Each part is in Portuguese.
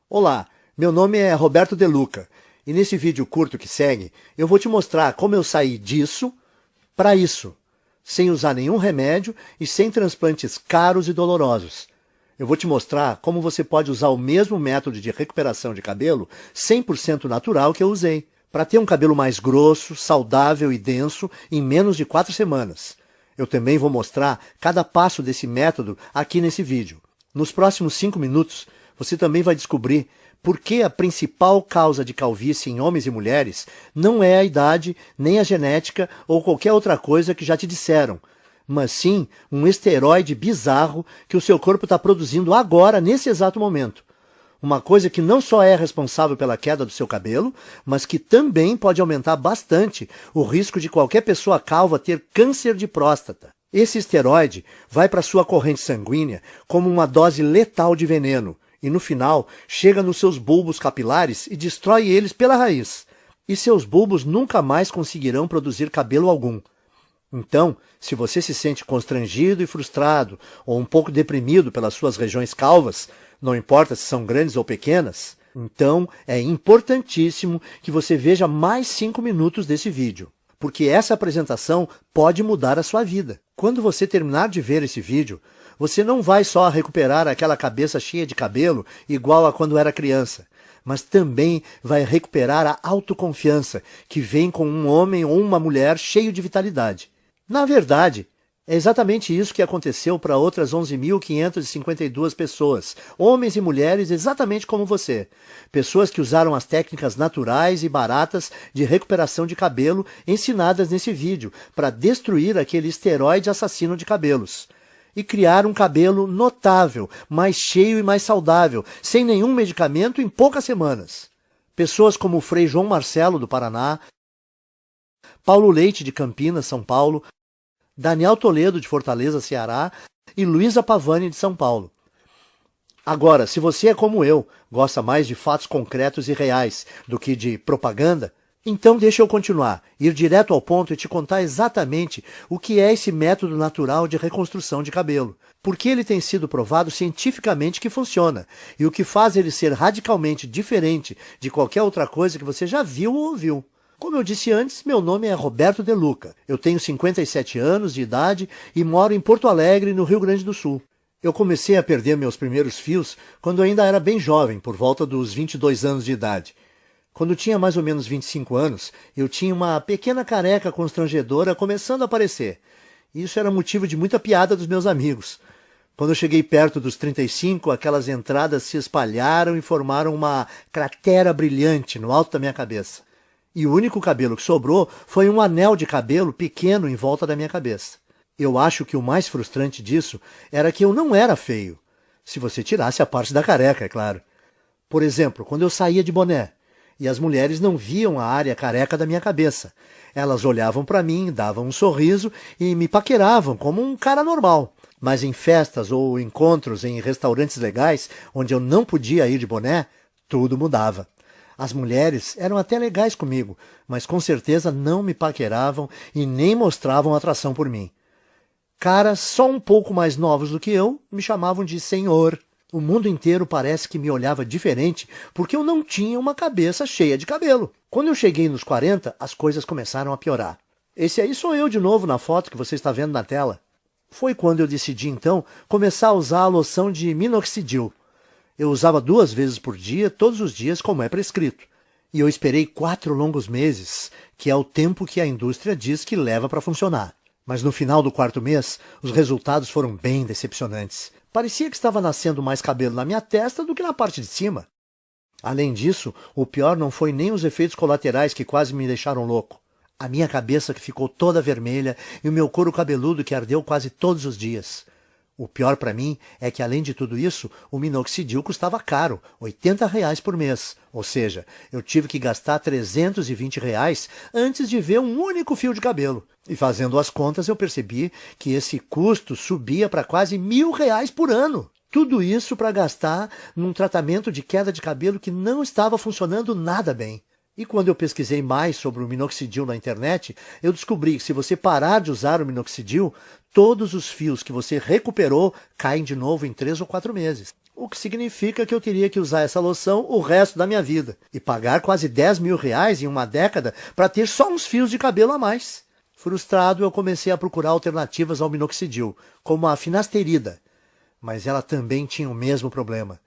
Olá, meu nome é Roberto De Luca e nesse vídeo curto que segue eu vou te mostrar como eu saí disso para isso, sem usar nenhum remédio e sem transplantes caros e dolorosos. Eu vou te mostrar como você pode usar o mesmo método de recuperação de cabelo 100% natural que eu usei, para ter um cabelo mais grosso, saudável e denso em menos de 4 semanas. Eu também vou mostrar cada passo desse método aqui nesse vídeo. Nos próximos 5 minutos, você também vai descobrir por que a principal causa de calvície em homens e mulheres não é a idade, nem a genética ou qualquer outra coisa que já te disseram, mas sim um esteroide bizarro que o seu corpo está produzindo agora, nesse exato momento. Uma coisa que não só é responsável pela queda do seu cabelo, mas que também pode aumentar bastante o risco de qualquer pessoa calva ter câncer de próstata. Esse esteroide vai para sua corrente sanguínea como uma dose letal de veneno, e no final chega nos seus bulbos capilares e destrói eles pela raiz. E seus bulbos nunca mais conseguirão produzir cabelo algum. Então, se você se sente constrangido e frustrado, ou um pouco deprimido pelas suas regiões calvas, não importa se são grandes ou pequenas, então é importantíssimo que você veja mais 5 minutos desse vídeo, porque essa apresentação pode mudar a sua vida. Quando você terminar de ver esse vídeo, você não vai só recuperar aquela cabeça cheia de cabelo igual a quando era criança, mas também vai recuperar a autoconfiança que vem com um homem ou uma mulher cheio de vitalidade. Na verdade, é exatamente isso que aconteceu para outras 11.552 pessoas, homens e mulheres exatamente como você. Pessoas que usaram as técnicas naturais e baratas de recuperação de cabelo ensinadas nesse vídeo para destruir aquele esteroide assassino de cabelos. E criar um cabelo notável, mais cheio e mais saudável, sem nenhum medicamento em poucas semanas. Pessoas como o Frei João Marcelo, do Paraná, Paulo Leite, de Campinas, São Paulo, Daniel Toledo, de Fortaleza, Ceará, e Luísa Pavani, de São Paulo. Agora, se você é como eu, gosta mais de fatos concretos e reais do que de propaganda, então deixa eu continuar, ir direto ao ponto e te contar exatamente o que é esse método natural de reconstrução de cabelo. Porque ele tem sido provado cientificamente que funciona, e o que faz ele ser radicalmente diferente de qualquer outra coisa que você já viu ou ouviu. Como eu disse antes, meu nome é Roberto De Luca. Eu tenho 57 anos de idade e moro em Porto Alegre, no Rio Grande do Sul. Eu comecei a perder meus primeiros fios quando ainda era bem jovem, por volta dos 22 anos de idade. Quando tinha mais ou menos 25 anos, eu tinha uma pequena careca constrangedora começando a aparecer. Isso era motivo de muita piada dos meus amigos. Quando eu cheguei perto dos 35, aquelas entradas se espalharam e formaram uma cratera brilhante no alto da minha cabeça. E o único cabelo que sobrou foi um anel de cabelo pequeno em volta da minha cabeça. Eu acho que o mais frustrante disso era que eu não era feio. Se você tirasse a parte da careca, é claro. Por exemplo, quando eu saía de boné, e as mulheres não viam a área careca da minha cabeça. Elas olhavam para mim, davam um sorriso e me paqueravam como um cara normal. Mas em festas ou encontros em restaurantes legais, onde eu não podia ir de boné, tudo mudava. As mulheres eram até legais comigo, mas com certeza não me paqueravam e nem mostravam atração por mim. Caras só um pouco mais novos do que eu me chamavam de senhor. O mundo inteiro parece que me olhava diferente porque eu não tinha uma cabeça cheia de cabelo. Quando eu cheguei nos 40, as coisas começaram a piorar. Esse aí sou eu de novo na foto que você está vendo na tela. Foi quando eu decidi, então, começar a usar a loção de minoxidil. Eu usava 2 vezes por dia, todos os dias, como é prescrito. E eu esperei 4 longos meses, que é o tempo que a indústria diz que leva para funcionar. Mas no final do 4º mês, os resultados foram bem decepcionantes. Parecia que estava nascendo mais cabelo na minha testa do que na parte de cima. Além disso, o pior não foi nem os efeitos colaterais que quase me deixaram louco. A minha cabeça que ficou toda vermelha e o meu couro cabeludo que ardeu quase todos os dias. O pior para mim é que, além de tudo isso, o minoxidil custava caro, R$ 80 por mês. Ou seja, eu tive que gastar R$ 320 antes de ver um único fio de cabelo. E fazendo as contas, eu percebi que esse custo subia para quase R$ 1.000 por ano. Tudo isso para gastar num tratamento de queda de cabelo que não estava funcionando nada bem. E quando eu pesquisei mais sobre o minoxidil na internet, eu descobri que se você parar de usar o minoxidil, todos os fios que você recuperou caem de novo em 3 ou 4 meses. o que significa que eu teria que usar essa loção o resto da minha vida e pagar quase 10 mil reais em uma década para ter só uns fios de cabelo a mais. Frustrado, eu comecei a procurar alternativas ao minoxidil, como a finasterida, mas ela também tinha o mesmo problema.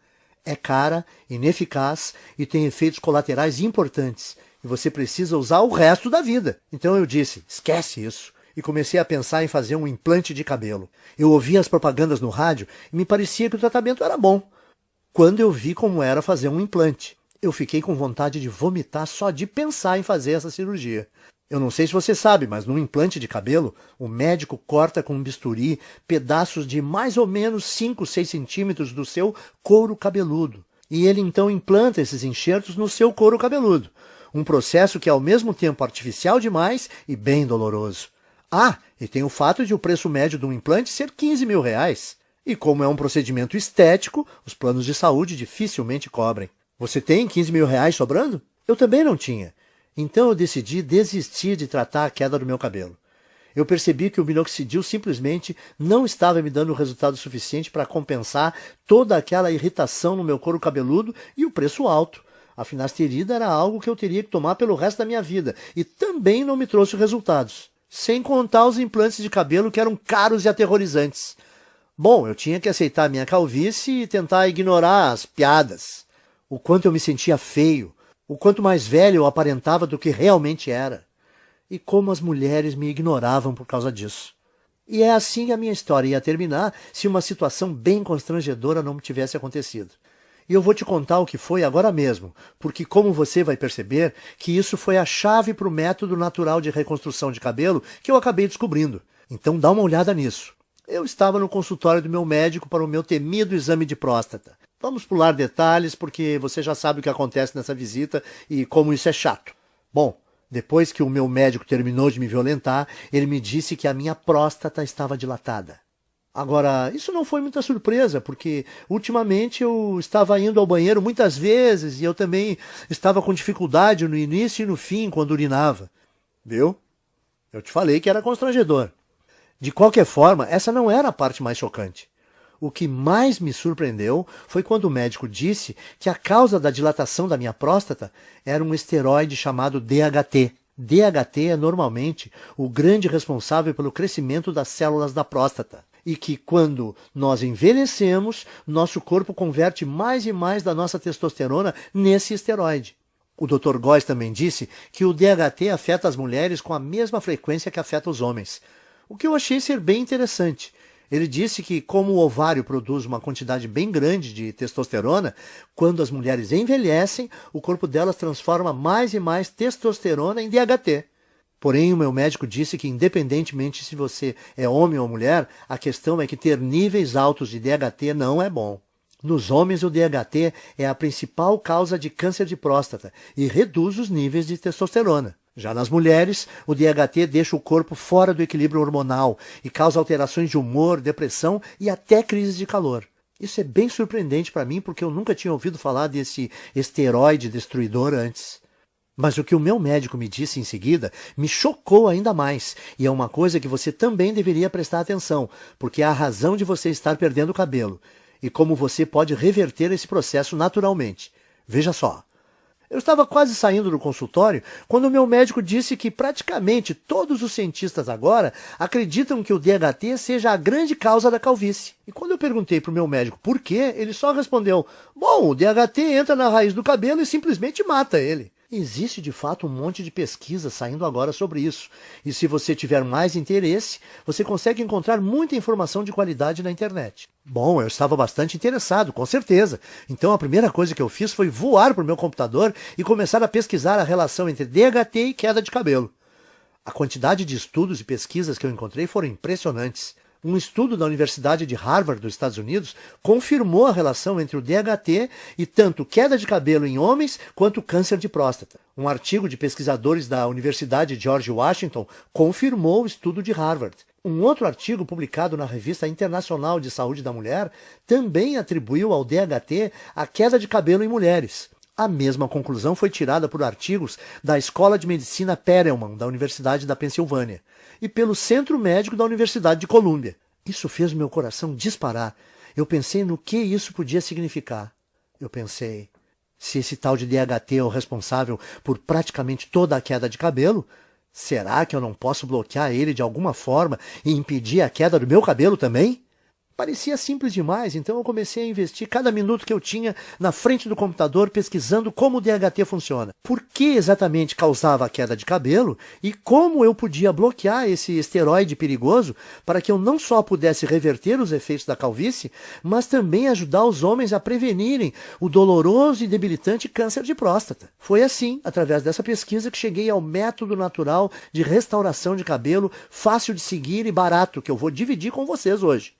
É cara, ineficaz e tem efeitos colaterais importantes, e você precisa usar o resto da vida. Então eu disse, esquece isso, e comecei a pensar em fazer um implante de cabelo. Eu ouvia as propagandas no rádio e me parecia que o tratamento era bom. Quando eu vi como era fazer um implante, eu fiquei com vontade de vomitar só de pensar em fazer essa cirurgia. Eu não sei se você sabe, mas num implante de cabelo, o médico corta com um bisturi pedaços de mais ou menos 5, 6 centímetros do seu couro cabeludo. E ele então implanta esses enxertos no seu couro cabeludo. Um processo que é ao mesmo tempo artificial demais e bem doloroso. Ah, e tem o fato de o preço médio de um implante ser 15 mil reais. E como é um procedimento estético, os planos de saúde dificilmente cobrem. Você tem 15 mil reais sobrando? Eu também não tinha. Então eu decidi desistir de tratar a queda do meu cabelo. Eu percebi que o minoxidil simplesmente não estava me dando resultado suficiente para compensar toda aquela irritação no meu couro cabeludo e o preço alto. A finasterida era algo que eu teria que tomar pelo resto da minha vida e também não me trouxe resultados. Sem contar os implantes de cabelo que eram caros e aterrorizantes. Bom, eu tinha que aceitar a minha calvície e tentar ignorar as piadas. O quanto eu me sentia feio. O quanto mais velho eu aparentava do que realmente era. E como as mulheres me ignoravam por causa disso. E é assim que a minha história ia terminar se uma situação bem constrangedora não tivesse acontecido. E eu vou te contar o que foi agora mesmo, porque como você vai perceber, que isso foi a chave para o método natural de reconstrução de cabelo que eu acabei descobrindo. Então dá uma olhada nisso. Eu estava no consultório do meu médico para o meu temido exame de próstata. Vamos pular detalhes, porque você já sabe o que acontece nessa visita e como isso é chato. Bom, depois que o meu médico terminou de me violentar, ele me disse que a minha próstata estava dilatada. Agora, isso não foi muita surpresa, porque ultimamente eu estava indo ao banheiro muitas vezes e eu também estava com dificuldade no início e no fim quando urinava. Viu? Eu te falei que era constrangedor. De qualquer forma, essa não era a parte mais chocante. O que mais me surpreendeu foi quando o médico disse que a causa da dilatação da minha próstata era um esteroide chamado DHT. DHT é normalmente o grande responsável pelo crescimento das células da próstata. E que quando nós envelhecemos, nosso corpo converte mais e mais da nossa testosterona nesse esteroide. O Dr. Góes também disse que o DHT afeta as mulheres com a mesma frequência que afeta os homens. O que eu achei ser bem interessante. Ele disse que, como o ovário produz uma quantidade bem grande de testosterona, quando as mulheres envelhecem, o corpo delas transforma mais e mais testosterona em DHT. Porém, o meu médico disse que, independentemente se você é homem ou mulher, a questão é que ter níveis altos de DHT não é bom. Nos homens, o DHT é a principal causa de câncer de próstata e reduz os níveis de testosterona. Já nas mulheres, o DHT deixa o corpo fora do equilíbrio hormonal e causa alterações de humor, depressão e até crises de calor. Isso é bem surpreendente para mim porque eu nunca tinha ouvido falar desse esteroide destruidor antes. Mas o que o meu médico me disse em seguida me chocou ainda mais, e é uma coisa que você também deveria prestar atenção, porque é a razão de você estar perdendo o cabelo, e como você pode reverter esse processo naturalmente. Veja só. Eu estava quase saindo do consultório quando o meu médico disse que praticamente todos os cientistas agora acreditam que o DHT seja a grande causa da calvície. E quando eu perguntei para o meu médico por quê, ele só respondeu, bom, o DHT entra na raiz do cabelo e simplesmente mata ele. Existe de fato um monte de pesquisa saindo agora sobre isso. E se você tiver mais interesse, você consegue encontrar muita informação de qualidade na internet. Bom, eu estava bastante interessado, com certeza. Então a primeira coisa que eu fiz foi voar para o meu computador e começar a pesquisar a relação entre DHT e queda de cabelo. A quantidade de estudos e pesquisas que eu encontrei foram impressionantes. Um estudo da Universidade de Harvard, dos Estados Unidos, confirmou a relação entre o DHT e tanto queda de cabelo em homens quanto câncer de próstata. Um artigo de pesquisadores da Universidade George Washington confirmou o estudo de Harvard. Um outro artigo publicado na Revista Internacional de Saúde da Mulher também atribuiu ao DHT a queda de cabelo em mulheres. A mesma conclusão foi tirada por artigos da Escola de Medicina Perelman, da Universidade da Pensilvânia, e pelo Centro Médico da Universidade de Colômbia. Isso fez meu coração disparar. Eu pensei no que isso podia significar. Eu pensei, se esse tal de DHT é o responsável por praticamente toda a queda de cabelo, será que eu não posso bloquear ele de alguma forma e impedir a queda do meu cabelo também? Parecia simples demais, então eu comecei a investir cada minuto que eu tinha na frente do computador pesquisando como o DHT funciona. Por que exatamente causava a queda de cabelo e como eu podia bloquear esse esteroide perigoso para que eu não só pudesse reverter os efeitos da calvície, mas também ajudar os homens a prevenirem o doloroso e debilitante câncer de próstata. Foi assim, através dessa pesquisa, que cheguei ao método natural de restauração de cabelo, fácil de seguir e barato, que eu vou dividir com vocês hoje.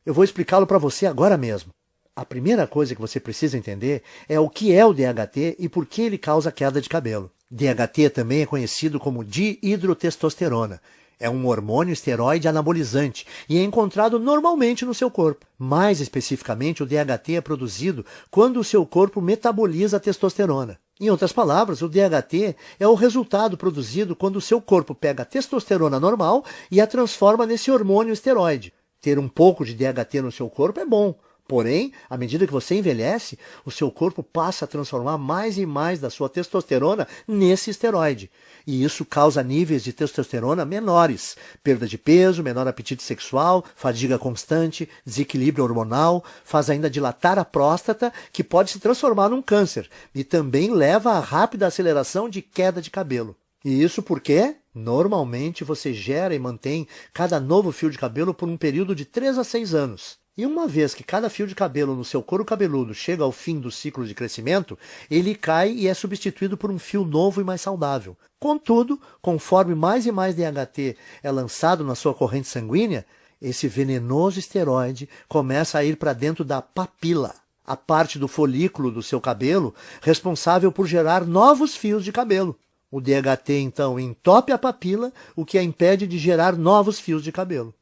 Eu vou explicá-lo para você agora mesmo. A primeira coisa que você precisa entender é o que é o DHT e por que ele causa queda de cabelo. DHT também é conhecido como dihidrotestosterona. É um hormônio esteroide anabolizante e é encontrado normalmente no seu corpo. Mais especificamente, o DHT é produzido quando o seu corpo metaboliza a testosterona. Em outras palavras, o DHT é o resultado produzido quando o seu corpo pega a testosterona normal e a transforma nesse hormônio esteroide. Ter um pouco de DHT no seu corpo é bom, porém, à medida que você envelhece, o seu corpo passa a transformar mais e mais da sua testosterona nesse esteroide. E isso causa níveis de testosterona menores, perda de peso, menor apetite sexual, fadiga constante, desequilíbrio hormonal, faz ainda dilatar a próstata, que pode se transformar num câncer, e também leva a rápida aceleração de queda de cabelo. E isso porque, normalmente, você gera e mantém cada novo fio de cabelo por um período de 3 a 6 anos. E uma vez que cada fio de cabelo no seu couro cabeludo chega ao fim do ciclo de crescimento, ele cai e é substituído por um fio novo e mais saudável. Contudo, conforme mais e mais DHT é lançado na sua corrente sanguínea, esse venenoso esteroide começa a ir para dentro da papila, a parte do folículo do seu cabelo responsável por gerar novos fios de cabelo. O DHT, então, entope a papila, o que a impede de gerar novos fios de cabelo.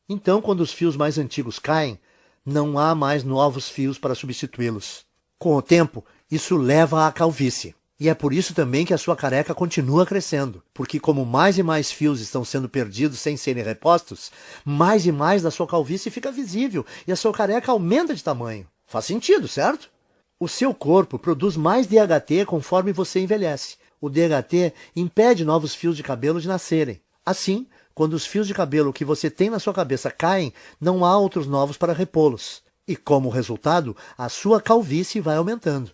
Então, quando os fios mais antigos caem, não há mais novos fios para substituí-los. Com o tempo, isso leva à calvície. E é por isso também que a sua careca continua crescendo, porque como mais e mais fios estão sendo perdidos sem serem repostos, mais e mais da sua calvície fica visível e a sua careca aumenta de tamanho. Faz sentido, certo? O seu corpo produz mais DHT conforme você envelhece. O DHT impede novos fios de cabelo de nascerem. Assim, quando os fios de cabelo que você tem na sua cabeça caem, não há outros novos para repô-los. E como resultado, a sua calvície vai aumentando.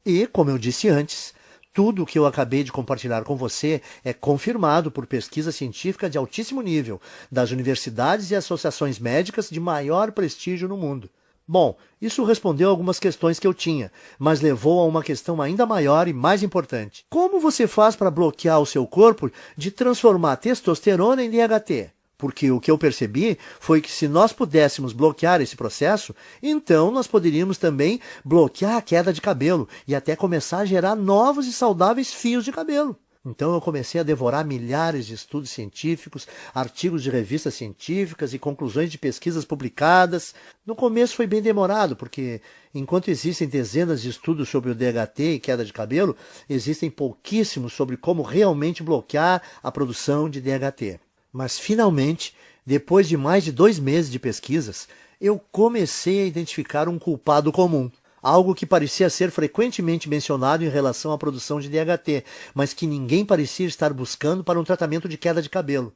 E, como eu disse antes, tudo o que eu acabei de compartilhar com você é confirmado por pesquisa científica de altíssimo nível, das universidades e associações médicas de maior prestígio no mundo. Bom, isso respondeu algumas questões que eu tinha, mas levou a uma questão ainda maior e mais importante. Como você faz para bloquear o seu corpo de transformar testosterona em DHT? Porque o que eu percebi foi que se nós pudéssemos bloquear esse processo, então nós poderíamos também bloquear a queda de cabelo e até começar a gerar novos e saudáveis fios de cabelo. Então eu comecei a devorar milhares de estudos científicos, artigos de revistas científicas e conclusões de pesquisas publicadas. No começo foi bem demorado, porque enquanto existem dezenas de estudos sobre o DHT e queda de cabelo, existem pouquíssimos sobre como realmente bloquear a produção de DHT. Mas finalmente, depois de mais de 2 meses de pesquisas, eu comecei a identificar um culpado comum. Algo que parecia ser frequentemente mencionado em relação à produção de DHT, mas que ninguém parecia estar buscando para um tratamento de queda de cabelo.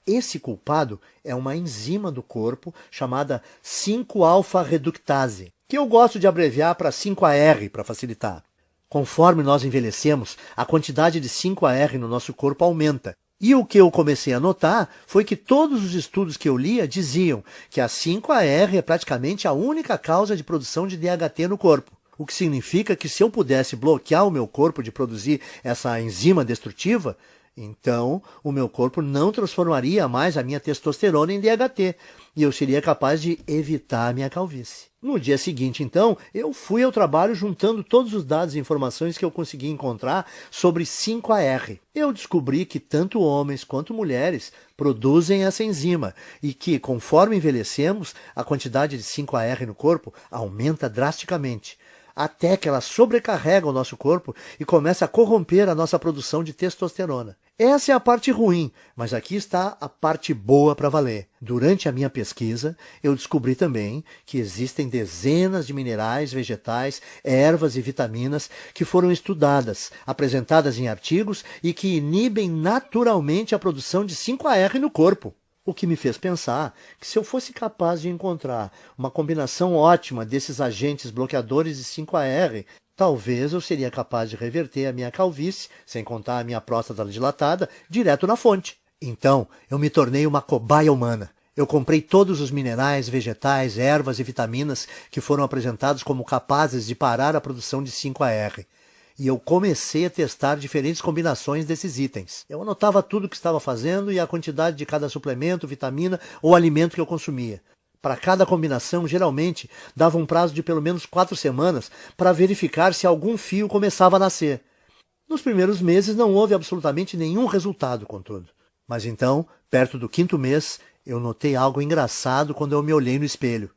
Esse culpado é uma enzima do corpo chamada 5-alfa-reductase, que eu gosto de abreviar para 5-AR para facilitar. Conforme nós envelhecemos, a quantidade de 5-AR no nosso corpo aumenta. E o que eu comecei a notar foi que todos os estudos que eu lia diziam que a 5-AR é praticamente a única causa de produção de DHT no corpo. O que significa que se eu pudesse bloquear o meu corpo de produzir essa enzima destrutiva, então o meu corpo não transformaria mais a minha testosterona em DHT e eu seria capaz de evitar a minha calvície. No dia seguinte, então, eu fui ao trabalho juntando todos os dados e informações que eu consegui encontrar sobre 5-AR. Eu descobri que tanto homens quanto mulheres produzem essa enzima e que, conforme envelhecemos, a quantidade de 5-AR no corpo aumenta drasticamente. até que ela sobrecarrega o nosso corpo e começa a corromper a nossa produção de testosterona. Essa é a parte ruim, mas aqui está a parte boa para valer. Durante a minha pesquisa, eu descobri também que existem dezenas de minerais, vegetais, ervas e vitaminas que foram estudadas, apresentadas em artigos e que inibem naturalmente a produção de 5-AR no corpo. O que me fez pensar que se eu fosse capaz de encontrar uma combinação ótima desses agentes bloqueadores de 5-AR, talvez eu seria capaz de reverter a minha calvície, sem contar a minha próstata dilatada, direto na fonte. Então, eu me tornei uma cobaia humana. Eu comprei todos os minerais, vegetais, ervas e vitaminas que foram apresentados como capazes de parar a produção de 5-AR. E eu comecei a testar diferentes combinações desses itens. Eu anotava tudo o que estava fazendo e a quantidade de cada suplemento, vitamina ou alimento que eu consumia. Para cada combinação, geralmente, dava um prazo de pelo menos 4 semanas para verificar se algum fio começava a nascer. Nos primeiros meses não houve absolutamente nenhum resultado, contudo. Mas então, perto do 5º mês, eu notei algo engraçado quando eu me olhei no espelho.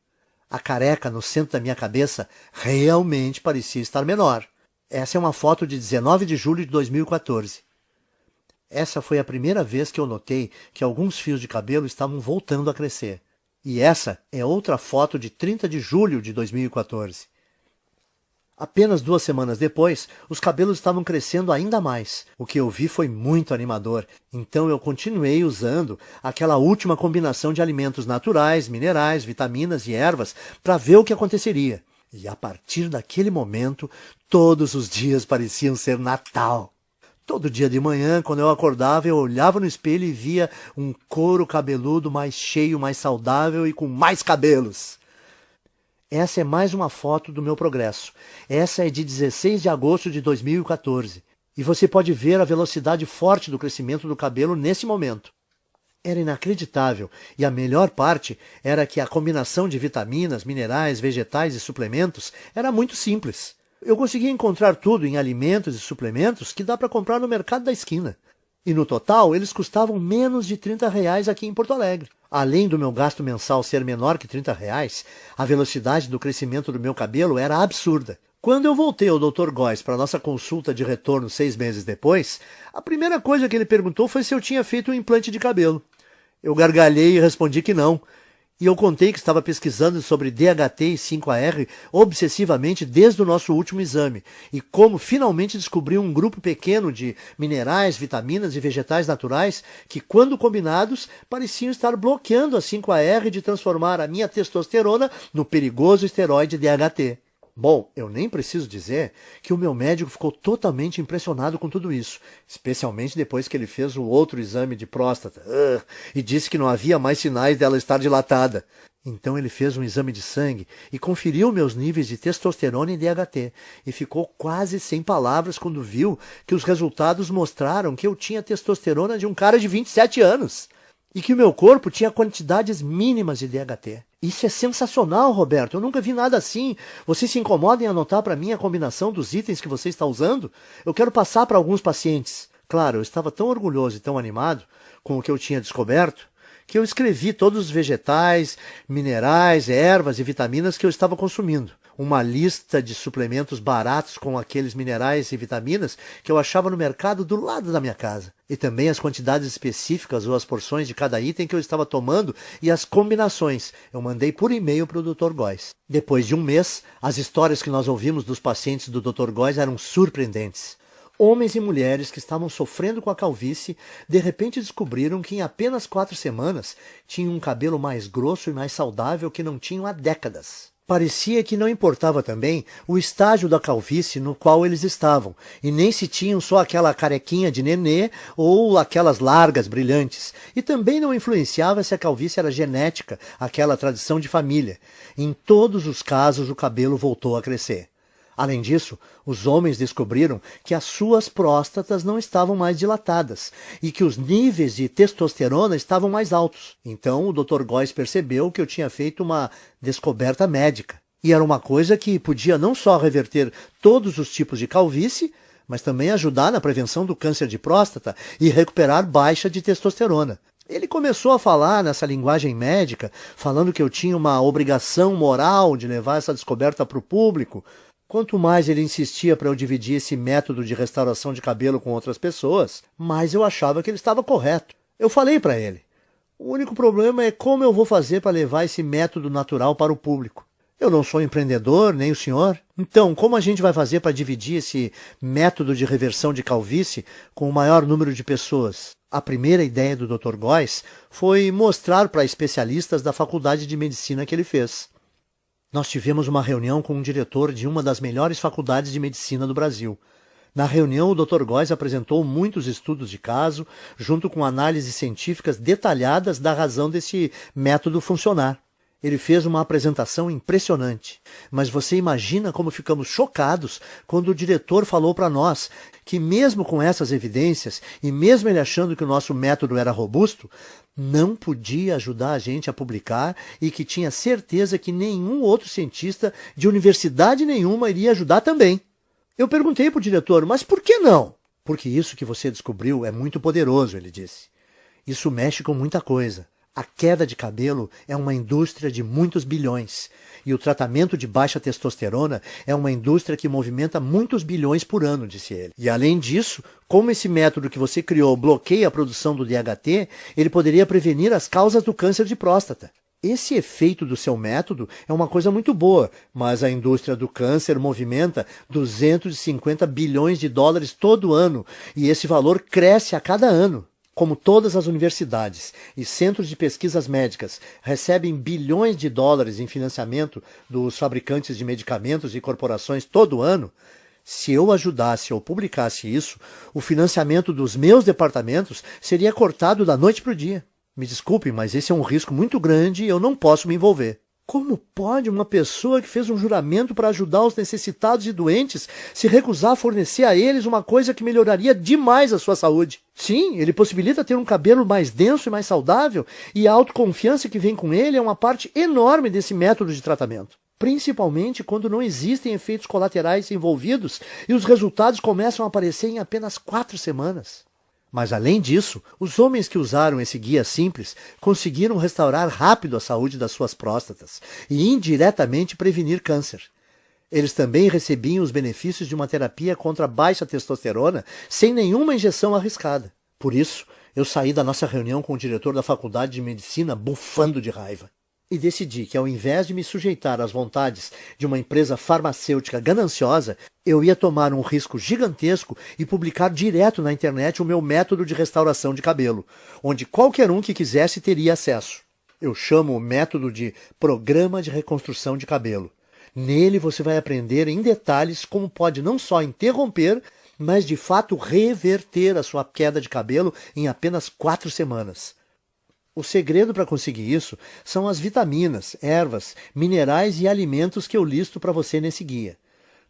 A careca no centro da minha cabeça realmente parecia estar menor. Essa é uma foto de 19 de julho de 2014. Essa foi a primeira vez que eu notei que alguns fios de cabelo estavam voltando a crescer. E essa é outra foto de 30 de julho de 2014. Apenas 2 semanas depois, os cabelos estavam crescendo ainda mais. O que eu vi foi muito animador, então eu continuei usando aquela última combinação de alimentos naturais, minerais, vitaminas e ervas para ver o que aconteceria. E a partir daquele momento, todos os dias pareciam ser Natal. Todo dia de manhã, quando eu acordava, eu olhava no espelho e via um couro cabeludo mais cheio, mais saudável e com mais cabelos. Essa é mais uma foto do meu progresso. Essa é de 16 de agosto de 2014. E você pode ver a velocidade forte do crescimento do cabelo nesse momento. Era inacreditável, e a melhor parte era que a combinação de vitaminas, minerais, vegetais e suplementos era muito simples. Eu conseguia encontrar tudo em alimentos e suplementos que dá para comprar no mercado da esquina. E no total, eles custavam menos de R$ 30 aqui em Porto Alegre. Além do meu gasto mensal ser menor que R$ 30, a velocidade do crescimento do meu cabelo era absurda. Quando eu voltei ao Dr. Góes para nossa consulta de retorno 6 meses depois, a primeira coisa que ele perguntou foi se eu tinha feito um implante de cabelo. Eu gargalhei e respondi que não. E eu contei que estava pesquisando sobre DHT e 5-AR obsessivamente desde o nosso último exame, e como finalmente descobri um grupo pequeno de minerais, vitaminas e vegetais naturais que, quando combinados, pareciam estar bloqueando a 5-AR de transformar a minha testosterona no perigoso esteroide DHT. Bom, eu nem preciso dizer que o meu médico ficou totalmente impressionado com tudo isso, especialmente depois que ele fez o outro exame de próstata e disse que não havia mais sinais dela estar dilatada. Então ele fez um exame de sangue e conferiu meus níveis de testosterona e DHT e ficou quase sem palavras quando viu que os resultados mostraram que eu tinha testosterona de um cara de 27 anos e que o meu corpo tinha quantidades mínimas de DHT. Isso é sensacional, Roberto. Eu nunca vi nada assim. Você se incomoda em anotar para mim a combinação dos itens que você está usando? Eu quero passar para alguns pacientes. Claro, eu estava tão orgulhoso e tão animado com o que eu tinha descoberto que eu escrevi todos os vegetais, minerais, ervas e vitaminas que eu estava consumindo. Uma lista de suplementos baratos com aqueles minerais e vitaminas que eu achava no mercado do lado da minha casa. E também as quantidades específicas ou as porções de cada item que eu estava tomando e as combinações. Eu mandei por e-mail para o Dr. Góes. Depois de um mês, as histórias que nós ouvimos dos pacientes do Dr. Góes eram surpreendentes. Homens e mulheres que estavam sofrendo com a calvície, de repente descobriram que em apenas 4 semanas tinham um cabelo mais grosso e mais saudável que não tinham há décadas. Parecia que não importava também o estágio da calvície no qual eles estavam, e nem se tinham só aquela carequinha de nenê ou aquelas largas brilhantes, e também não influenciava se a calvície era genética, aquela tradição de família. Em todos os casos o cabelo voltou a crescer. Além disso, os homens descobriram que as suas próstatas não estavam mais dilatadas e que os níveis de testosterona estavam mais altos. Então o Dr. Góes percebeu que eu tinha feito uma descoberta médica. E era uma coisa que podia não só reverter todos os tipos de calvície, mas também ajudar na prevenção do câncer de próstata e recuperar baixa de testosterona. Ele começou a falar nessa linguagem médica, falando que eu tinha uma obrigação moral de levar essa descoberta para o público, Quanto mais ele insistia para eu dividir esse método de restauração de cabelo com outras pessoas, mais eu achava que ele estava correto. Eu falei para ele: o único problema é como eu vou fazer para levar esse método natural para o público. Eu não sou empreendedor, nem o senhor. Então, como a gente vai fazer para dividir esse método de reversão de calvície com o maior número de pessoas? A primeira ideia do Dr. Góes foi mostrar para especialistas da faculdade de medicina que ele fez. Nós tivemos uma reunião com um diretor de uma das melhores faculdades de medicina do Brasil. Na reunião, o Dr. Góes apresentou muitos estudos de caso, junto com análises científicas detalhadas da razão desse método funcionar. Ele fez uma apresentação impressionante, mas você imagina como ficamos chocados quando o diretor falou para nós que mesmo com essas evidências, e mesmo ele achando que o nosso método era robusto, não podia ajudar a gente a publicar e que tinha certeza que nenhum outro cientista de universidade nenhuma iria ajudar também. Eu perguntei para o diretor: mas por que não? Porque isso que você descobriu é muito poderoso, ele disse. Isso mexe com muita coisa. A queda de cabelo é uma indústria de muitos bilhões. E o tratamento de baixa testosterona é uma indústria que movimenta muitos bilhões por ano, disse ele. E além disso, como esse método que você criou bloqueia a produção do DHT, ele poderia prevenir as causas do câncer de próstata. Esse efeito do seu método é uma coisa muito boa, mas a indústria do câncer movimenta 250 bilhões de dólares todo ano, e esse valor cresce a cada ano. Como todas as universidades e centros de pesquisas médicas recebem bilhões de dólares em financiamento dos fabricantes de medicamentos e corporações todo ano, se eu ajudasse ou publicasse isso, o financiamento dos meus departamentos seria cortado da noite para o dia. Me desculpe, mas esse é um risco muito grande e eu não posso me envolver. Como pode uma pessoa que fez um juramento para ajudar os necessitados e doentes se recusar a fornecer a eles uma coisa que melhoraria demais a sua saúde? Sim, ele possibilita ter um cabelo mais denso e mais saudável, e a autoconfiança que vem com ele é uma parte enorme desse método de tratamento. Principalmente quando não existem efeitos colaterais envolvidos e os resultados começam a aparecer em apenas 4 semanas. Mas além disso, os homens que usaram esse guia simples conseguiram restaurar rápido a saúde das suas próstatas e indiretamente prevenir câncer. Eles também recebiam os benefícios de uma terapia contra a baixa testosterona sem nenhuma injeção arriscada. Por isso, eu saí da nossa reunião com o diretor da faculdade de medicina bufando de raiva. E decidi que, ao invés de me sujeitar às vontades de uma empresa farmacêutica gananciosa, eu ia tomar um risco gigantesco e publicar direto na internet o meu método de restauração de cabelo, onde qualquer um que quisesse teria acesso. Eu chamo o método de Programa de Reconstrução de Cabelo. Nele você vai aprender em detalhes como pode não só interromper, mas de fato reverter a sua queda de cabelo em apenas 4 semanas. O segredo para conseguir isso são as vitaminas, ervas, minerais e alimentos que eu listo para você nesse guia.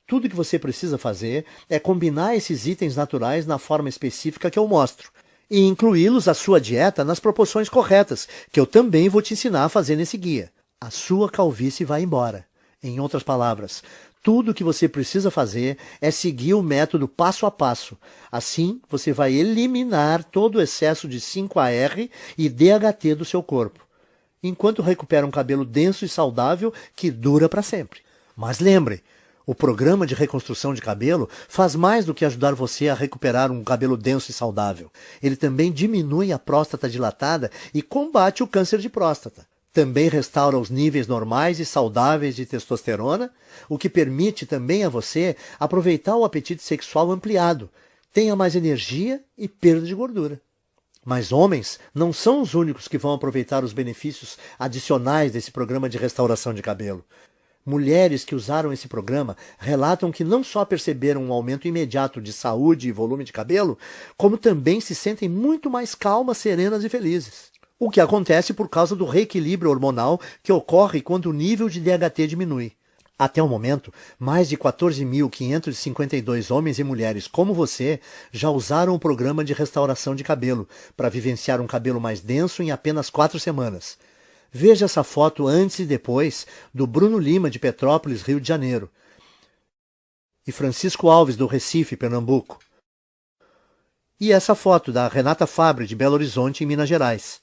Tudo que você precisa fazer é combinar esses itens naturais na forma específica que eu mostro e incluí-los à sua dieta nas proporções corretas, que eu também vou te ensinar a fazer nesse guia. A sua calvície vai embora. Em outras palavras, tudo o que você precisa fazer é seguir o método passo a passo. Assim, você vai eliminar todo o excesso de 5-AR e DHT do seu corpo, enquanto recupera um cabelo denso e saudável que dura para sempre. Mas lembre, o programa de reconstrução de cabelo faz mais do que ajudar você a recuperar um cabelo denso e saudável. Ele também diminui a próstata dilatada e combate o câncer de próstata. Também restaura os níveis normais e saudáveis de testosterona, o que permite também a você aproveitar o apetite sexual ampliado, tenha mais energia e perda de gordura. Mas homens não são os únicos que vão aproveitar os benefícios adicionais desse programa de restauração de cabelo. Mulheres que usaram esse programa relatam que não só perceberam um aumento imediato de saúde e volume de cabelo, como também se sentem muito mais calmas, serenas e felizes. O que acontece por causa do reequilíbrio hormonal que ocorre quando o nível de DHT diminui. Até o momento, mais de 14.552 homens e mulheres como você já usaram o programa de restauração de cabelo para vivenciar um cabelo mais denso em apenas 4 semanas. Veja essa foto antes e depois do Bruno Lima, de Petrópolis, Rio de Janeiro, e Francisco Alves, do Recife, Pernambuco. E essa foto da Renata Fabre, de Belo Horizonte, em Minas Gerais.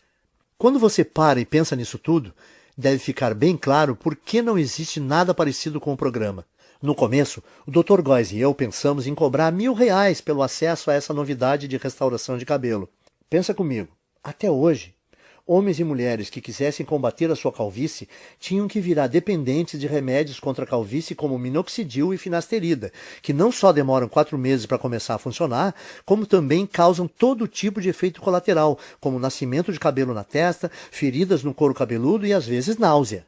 Quando você para e pensa nisso tudo, deve ficar bem claro por que não existe nada parecido com o programa. No começo, o Dr. Góes e eu pensamos em cobrar R$ 1.000 pelo acesso a essa novidade de restauração de cabelo. Pensa comigo, até hoje, homens e mulheres que quisessem combater a sua calvície tinham que virar dependentes de remédios contra a calvície como minoxidil e finasterida, que não só demoram 4 meses para começar a funcionar, como também causam todo tipo de efeito colateral, como nascimento de cabelo na testa, feridas no couro cabeludo e às vezes náusea.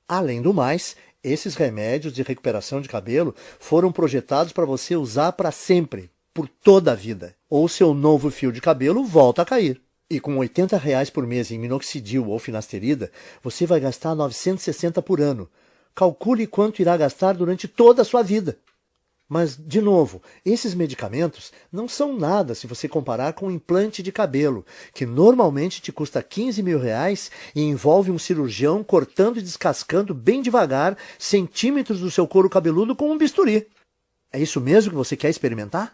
Além do mais, esses remédios de recuperação de cabelo foram projetados para você usar para sempre, por toda a vida. Ou seu novo fio de cabelo volta a cair. E com R$ 80 por mês em minoxidil ou finasterida, você vai gastar 960 por ano. Calcule quanto irá gastar durante toda a sua vida. Mas, de novo, esses medicamentos não são nada se você comparar com um implante de cabelo, que normalmente te custa R$ 15.000 e envolve um cirurgião cortando e descascando bem devagar centímetros do seu couro cabeludo com um bisturi. É isso mesmo que você quer experimentar?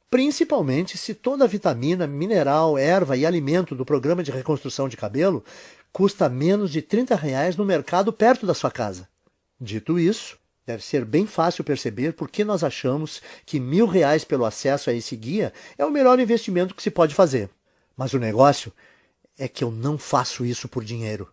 Principalmente se toda a vitamina, mineral, erva e alimento do programa de reconstrução de cabelo custa menos de R$ 30 no mercado perto da sua casa. Dito isso, deve ser bem fácil perceber por que nós achamos que R$ 1.000 pelo acesso a esse guia é o melhor investimento que se pode fazer. Mas o negócio é que eu não faço isso por dinheiro.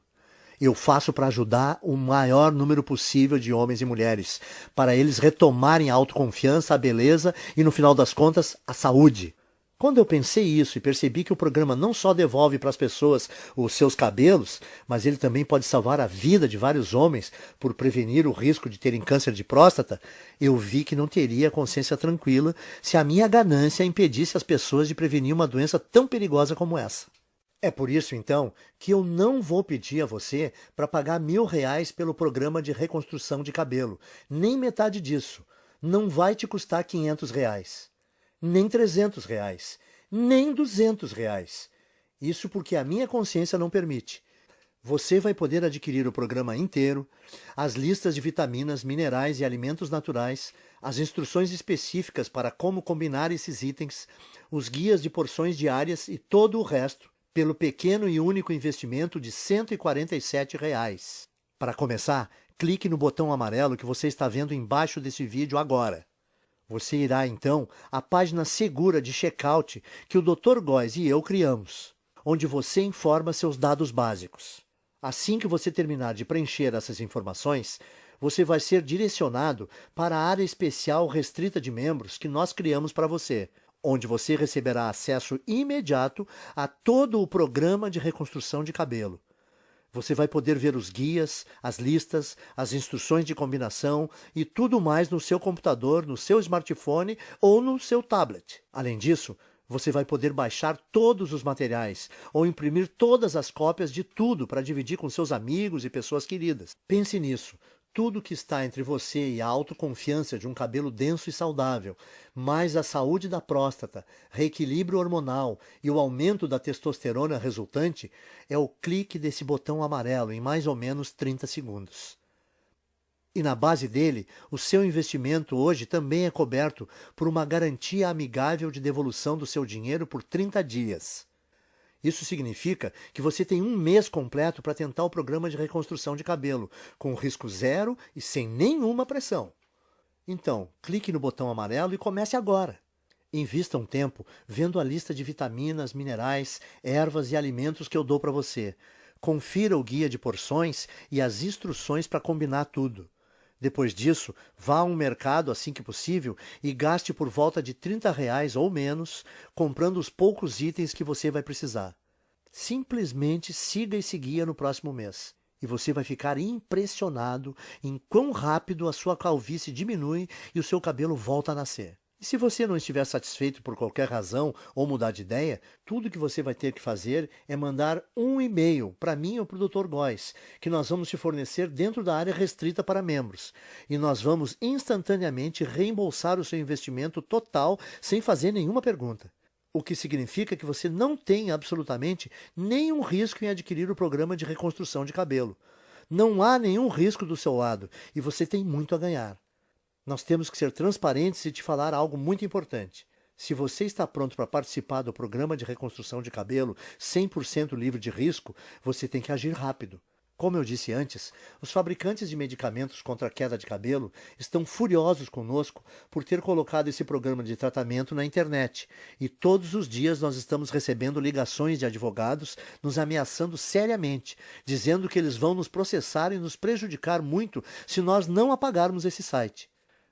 Eu faço para ajudar o maior número possível de homens e mulheres, para eles retomarem a autoconfiança, a beleza e, no final das contas, a saúde. Quando eu pensei isso e percebi que o programa não só devolve para as pessoas os seus cabelos, mas ele também pode salvar a vida de vários homens por prevenir o risco de terem câncer de próstata, eu vi que não teria consciência tranquila se a minha ganância impedisse as pessoas de prevenir uma doença tão perigosa como essa. É por isso, então, que eu não vou pedir a você para pagar R$ 1.000 pelo programa de reconstrução de cabelo. Nem metade disso. Não vai te custar R$ 500. Nem R$ 300. Nem R$ 200. Isso porque a minha consciência não permite. Você vai poder adquirir o programa inteiro, as listas de vitaminas, minerais e alimentos naturais, as instruções específicas para como combinar esses itens, os guias de porções diárias e todo o resto, pelo pequeno e único investimento de R$ 147. Para começar, clique no botão amarelo que você está vendo embaixo desse vídeo agora. Você irá, então, à página segura de checkout que o Dr. Góes e eu criamos, onde você informa seus dados básicos. Assim que você terminar de preencher essas informações, você vai ser direcionado para a área especial restrita de membros que nós criamos para você, onde você receberá acesso imediato a todo o programa de reconstrução de cabelo. Você vai poder ver os guias, as listas, as instruções de combinação e tudo mais no seu computador, no seu smartphone ou no seu tablet. Além disso, você vai poder baixar todos os materiais ou imprimir todas as cópias de tudo para dividir com seus amigos e pessoas queridas. Pense nisso. Tudo que está entre você e a autoconfiança de um cabelo denso e saudável, mais a saúde da próstata, reequilíbrio hormonal e o aumento da testosterona resultante, é o clique desse botão amarelo em mais ou menos 30 segundos. E na base dele, o seu investimento hoje também é coberto por uma garantia amigável de devolução do seu dinheiro por 30 dias. Isso significa que você tem um mês completo para tentar o programa de reconstrução de cabelo, com risco zero e sem nenhuma pressão. Então, clique no botão amarelo e comece agora. Invista um tempo vendo a lista de vitaminas, minerais, ervas e alimentos que eu dou para você. Confira o guia de porções e as instruções para combinar tudo. Depois disso, vá a um mercado assim que possível e gaste por volta de R$ 30 ou menos, comprando os poucos itens que você vai precisar. Simplesmente siga esse guia no próximo mês e você vai ficar impressionado em quão rápido a sua calvície diminui e o seu cabelo volta a nascer. E se você não estiver satisfeito por qualquer razão ou mudar de ideia, tudo que você vai ter que fazer é mandar um e-mail para mim ou para o Dr. Góes, que nós vamos te fornecer dentro da área restrita para membros. E nós vamos instantaneamente reembolsar o seu investimento total sem fazer nenhuma pergunta. O que significa que você não tem absolutamente nenhum risco em adquirir o programa de reconstrução de cabelo. Não há nenhum risco do seu lado e você tem muito a ganhar. Nós temos que ser transparentes e te falar algo muito importante. Se você está pronto para participar do programa de reconstrução de cabelo 100% livre de risco, você tem que agir rápido. Como eu disse antes, os fabricantes de medicamentos contra a queda de cabelo estão furiosos conosco por ter colocado esse programa de tratamento na internet, e todos os dias nós estamos recebendo ligações de advogados nos ameaçando seriamente, dizendo que eles vão nos processar e nos prejudicar muito se nós não apagarmos esse site.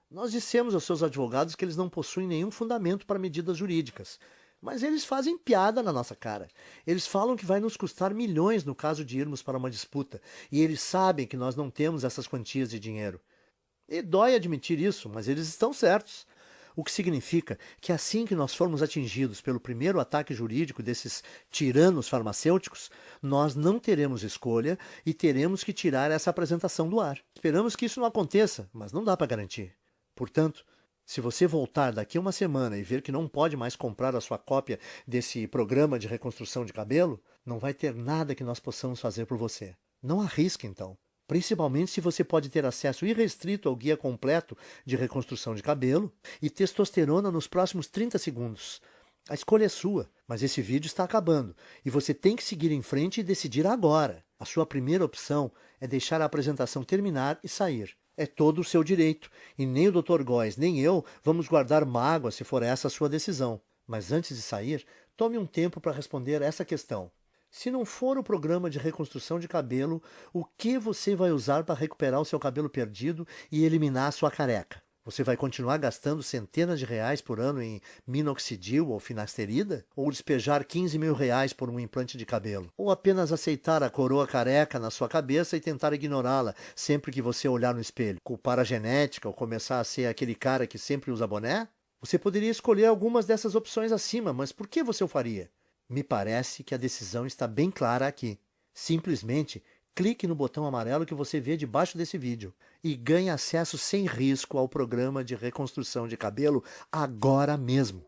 Nós dissemos aos seus advogados que eles não possuem nenhum fundamento para medidas jurídicas, mas eles fazem piada na nossa cara. Eles falam que vai nos custar milhões no caso de irmos para uma disputa, e eles sabem que nós não temos essas quantias de dinheiro. E dói admitir isso, mas eles estão certos. O que significa que assim que nós formos atingidos pelo primeiro ataque jurídico desses tiranos farmacêuticos, nós não teremos escolha e teremos que tirar essa apresentação do ar. Esperamos que isso não aconteça, mas não dá para garantir. Portanto, se você voltar daqui a uma semana e ver que não pode mais comprar a sua cópia desse programa de reconstrução de cabelo, não vai ter nada que nós possamos fazer por você. Não arrisque, então. Principalmente se você pode ter acesso irrestrito ao guia completo de reconstrução de cabelo e testosterona nos próximos 30 segundos. A escolha é sua, mas esse vídeo está acabando e você tem que seguir em frente e decidir agora. A sua primeira opção é deixar a apresentação terminar e sair. É todo o seu direito, e nem o Dr. Góes nem eu vamos guardar mágoa se for essa a sua decisão. Mas antes de sair, tome um tempo para responder essa questão. Se não for o programa de reconstrução de cabelo, o que você vai usar para recuperar o seu cabelo perdido e eliminar a sua careca? Você vai continuar gastando centenas de reais por ano em minoxidil ou finasterida? Ou despejar 15 mil reais por um implante de cabelo? Ou apenas aceitar a coroa careca na sua cabeça e tentar ignorá-la sempre que você olhar no espelho? Culpar a genética ou começar a ser aquele cara que sempre usa boné? Você poderia escolher algumas dessas opções acima, mas por que você o faria? Me parece que a decisão está bem clara aqui. Simplesmente clique no botão amarelo que você vê debaixo desse vídeo e ganhe acesso sem risco ao programa de reconstrução de cabelo agora mesmo.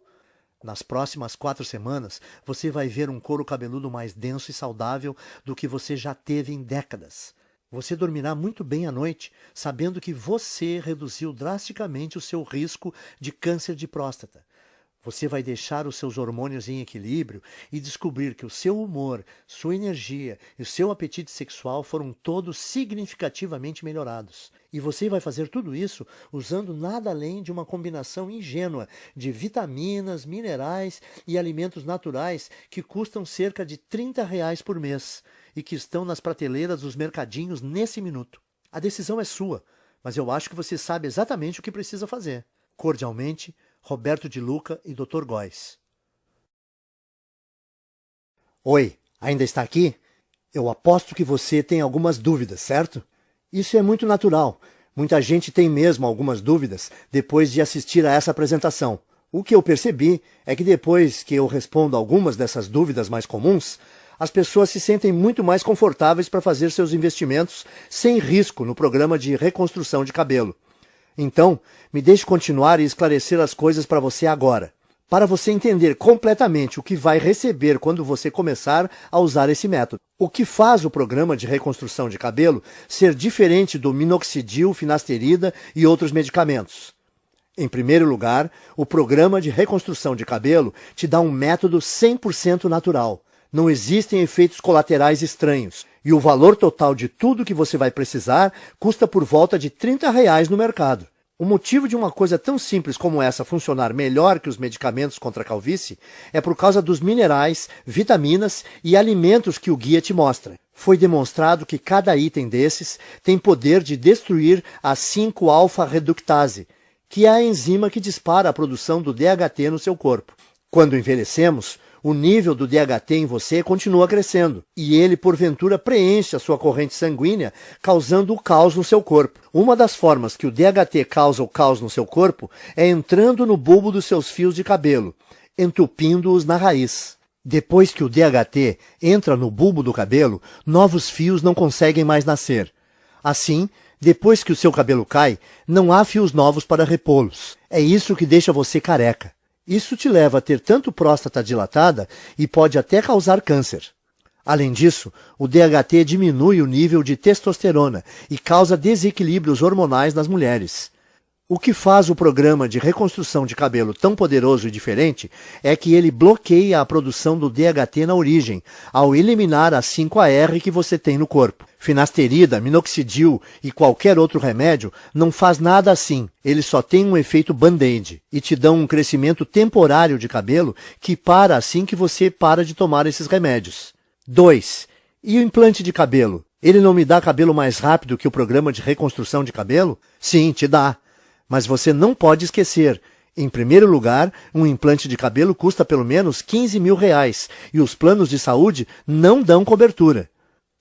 Nas próximas 4 semanas, você vai ver um couro cabeludo mais denso e saudável do que você já teve em décadas. Você dormirá muito bem à noite, sabendo que você reduziu drasticamente o seu risco de câncer de próstata. Você vai deixar os seus hormônios em equilíbrio e descobrir que o seu humor, sua energia e o seu apetite sexual foram todos significativamente melhorados. E você vai fazer tudo isso usando nada além de uma combinação ingênua de vitaminas, minerais e alimentos naturais que custam cerca de R$30 por mês e que estão nas prateleiras dos mercadinhos nesse minuto. A decisão é sua, mas eu acho que você sabe exatamente o que precisa fazer. Cordialmente, Roberto de Luca e Dr. Góes. Oi, ainda está aqui? Eu aposto que você tem algumas dúvidas, certo? Isso é muito natural. Muita gente tem mesmo algumas dúvidas depois de assistir a essa apresentação. O que eu percebi é que depois que eu respondo algumas dessas dúvidas mais comuns, as pessoas se sentem muito mais confortáveis para fazer seus investimentos sem risco no programa de reconstrução de cabelo. Então, me deixe continuar e esclarecer as coisas para você agora, para você entender completamente o que vai receber quando você começar a usar esse método. O que faz o programa de reconstrução de cabelo ser diferente do minoxidil, finasterida e outros medicamentos? Em primeiro lugar, o programa de reconstrução de cabelo te dá um método 100% natural. Não existem efeitos colaterais estranhos. E o valor total de tudo que você vai precisar custa por volta de R$30 no mercado. O motivo de uma coisa tão simples como essa funcionar melhor que os medicamentos contra a calvície é por causa dos minerais, vitaminas e alimentos que o guia te mostra. Foi demonstrado que cada item desses tem poder de destruir a 5-alfa-reductase, que é a enzima que dispara a produção do DHT no seu corpo. Quando envelhecemos, o nível do DHT em você continua crescendo, e ele, porventura, preenche a sua corrente sanguínea, causando o caos no seu corpo. Uma das formas que o DHT causa o caos no seu corpo é entrando no bulbo dos seus fios de cabelo, entupindo-os na raiz. Depois que o DHT entra no bulbo do cabelo, novos fios não conseguem mais nascer. Assim, depois que o seu cabelo cai, não há fios novos para repô-los. É isso que deixa você careca. Isso te leva a ter tanto próstata dilatada e pode até causar câncer. Além disso, o DHT diminui o nível de testosterona e causa desequilíbrios hormonais nas mulheres. O que faz o programa de reconstrução de cabelo tão poderoso e diferente é que ele bloqueia a produção do DHT na origem, ao eliminar a 5-AR que você tem no corpo. Finasterida, minoxidil e qualquer outro remédio não faz nada assim. Eles só têm um efeito band-aid e te dão um crescimento temporário de cabelo que para assim que você para de tomar esses remédios. 2. E o implante de cabelo? Ele não me dá cabelo mais rápido que o programa de reconstrução de cabelo? Sim, te dá. Mas você não pode esquecer, em primeiro lugar, um implante de cabelo custa pelo menos R$15 mil e os planos de saúde não dão cobertura.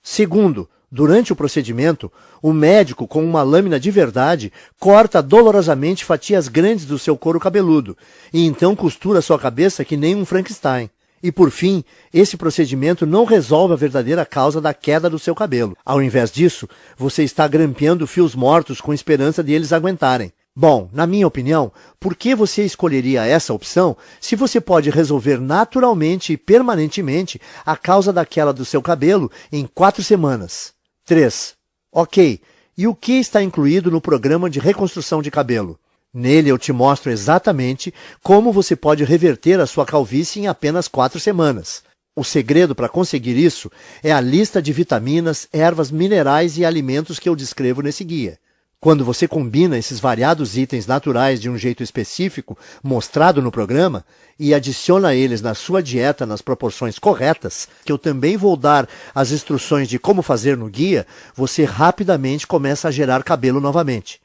Segundo, durante o procedimento, o médico com uma lâmina de verdade corta dolorosamente fatias grandes do seu couro cabeludo e então costura sua cabeça que nem um Frankenstein. E por fim, esse procedimento não resolve a verdadeira causa da queda do seu cabelo. Ao invés disso, você está grampeando fios mortos com esperança de eles aguentarem. Bom, na minha opinião, por que você escolheria essa opção se você pode resolver naturalmente e permanentemente a causa da queda do seu cabelo em 4 semanas? 3. Ok, e o que está incluído no programa de reconstrução de cabelo? Nele eu te mostro exatamente como você pode reverter a sua calvície em apenas 4 semanas. O segredo para conseguir isso é a lista de vitaminas, ervas, minerais e alimentos que eu descrevo nesse guia. Quando você combina esses variados itens naturais de um jeito específico, mostrado no programa, e adiciona eles na sua dieta nas proporções corretas, que eu também vou dar as instruções de como fazer no guia, você rapidamente começa a gerar cabelo novamente.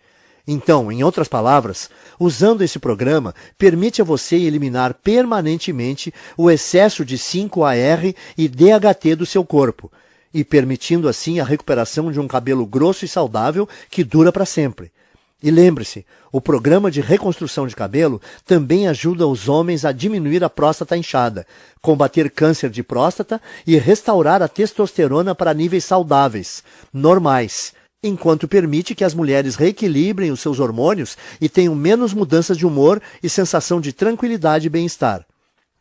Então, em outras palavras, usando esse programa, permite a você eliminar permanentemente o excesso de 5-AR e DHT do seu corpo, e permitindo assim a recuperação de um cabelo grosso e saudável que dura para sempre. E lembre-se, o programa de reconstrução de cabelo também ajuda os homens a diminuir a próstata inchada, combater câncer de próstata e restaurar a testosterona para níveis saudáveis, normais, enquanto permite que as mulheres reequilibrem os seus hormônios e tenham menos mudanças de humor e sensação de tranquilidade e bem-estar.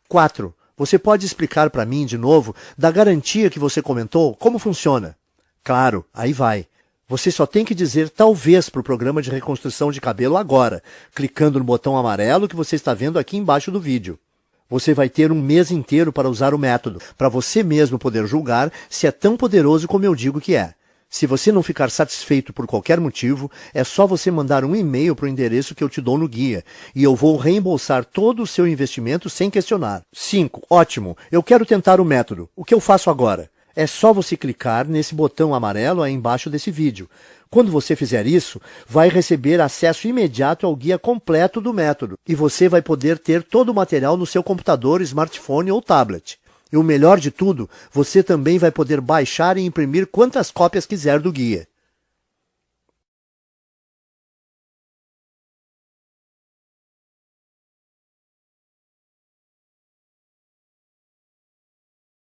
4. Você pode explicar para mim, de novo, da garantia que você comentou, como funciona? Claro, aí vai. Você só tem que dizer talvez para o programa de reconstrução de cabelo agora, clicando no botão amarelo que você está vendo aqui embaixo do vídeo. Você vai ter um mês inteiro para usar o método, para você mesmo poder julgar se é tão poderoso como eu digo que é. Se você não ficar satisfeito por qualquer motivo, é só você mandar um e-mail para o endereço que eu te dou no guia, e eu vou reembolsar todo o seu investimento sem questionar. 5. Ótimo, eu quero tentar o método. O que eu faço agora? É só você clicar nesse botão amarelo aí embaixo desse vídeo. Quando você fizer isso, vai receber acesso imediato ao guia completo do método, e você vai poder ter todo o material no seu computador, smartphone ou tablet. E o melhor de tudo, você também vai poder baixar e imprimir quantas cópias quiser do guia.